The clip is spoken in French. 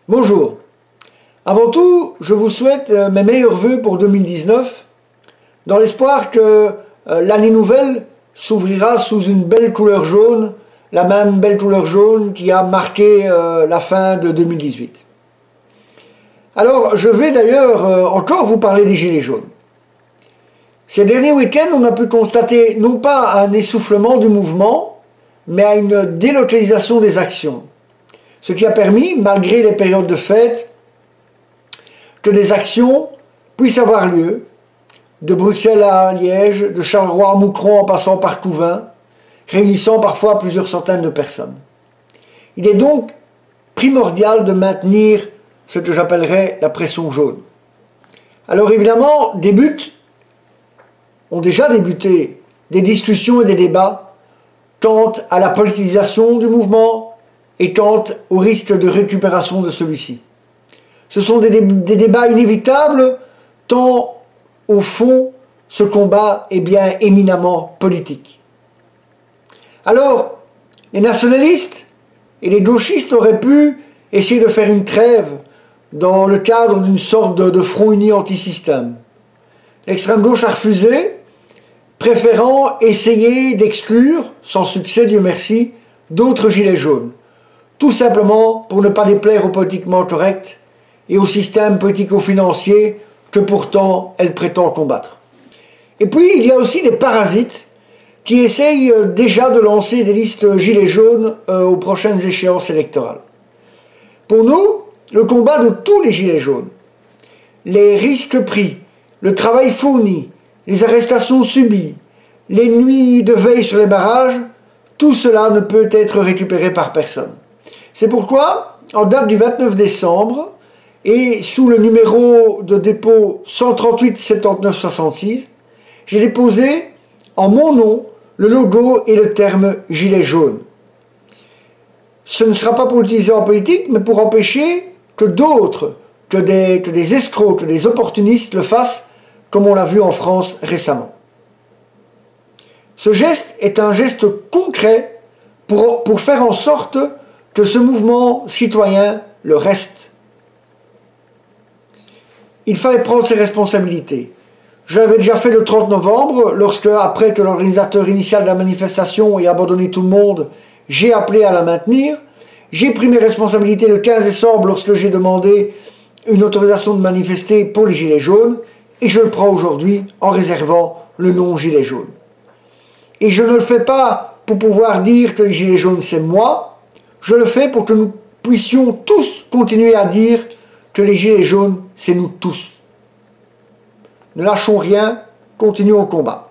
Bonjour. Avant tout, je vous souhaite mes meilleurs vœux pour 2019, dans l'espoir que l'année nouvelle s'ouvrira sous une belle couleur jaune, la même belle couleur jaune qui a marqué la fin de 2018. Alors, je vais d'ailleurs encore vous parler des Gilets jaunes. Ces derniers week-ends, on a pu constater non pas un essoufflement du mouvement, mais à une délocalisation des actions. Ce qui a permis, malgré les périodes de fête, que des actions puissent avoir lieu, de Bruxelles à Liège, de Charleroi à Moucron en passant par Couvain, réunissant parfois plusieurs centaines de personnes. Il est donc primordial de maintenir ce que j'appellerais la pression jaune. Alors évidemment, ont déjà débuté des discussions et des débats quant à la politisation du mouvement et quant au risque de récupération de celui-ci. Ce sont des débats inévitables, tant au fond ce combat est bien éminemment politique. Alors, les nationalistes et les gauchistes auraient pu essayer de faire une trêve dans le cadre d'une sorte de front uni anti-système. L'extrême gauche a refusé, préférant essayer d'exclure, sans succès Dieu merci, d'autres gilets jaunes. Tout simplement pour ne pas déplaire au politiquement correct et au système politico-financier que pourtant elle prétend combattre. Et puis il y a aussi des parasites qui essayent déjà de lancer des listes gilets jaunes aux prochaines échéances électorales. Pour nous, le combat de tous les gilets jaunes, les risques pris, le travail fourni, les arrestations subies, les nuits de veille sur les barrages, tout cela ne peut être récupéré par personne. C'est pourquoi, en date du 29 décembre, et sous le numéro de dépôt 138 79 66, j'ai déposé en mon nom le logo et le terme « gilet jaune ». Ce ne sera pas pour l'utiliser en politique, mais pour empêcher que d'autres, que des escrocs, que des opportunistes le fassent, comme on l'a vu en France récemment. Ce geste est un geste concret pour faire en sorte que ce mouvement citoyen le reste. Il fallait prendre ses responsabilités. Je l'avais déjà fait le 30 novembre, lorsque, après que l'organisateur initial de la manifestation ait abandonné tout le monde, j'ai appelé à la maintenir. J'ai pris mes responsabilités le 15 décembre, lorsque j'ai demandé une autorisation de manifester pour les Gilets jaunes, et je le prends aujourd'hui en réservant le nom Gilets jaunes. Et je ne le fais pas pour pouvoir dire que les Gilets jaunes c'est moi, je le fais pour que nous puissions tous continuer à dire que les Gilets jaunes, c'est nous tous. Ne lâchons rien, continuons le combat.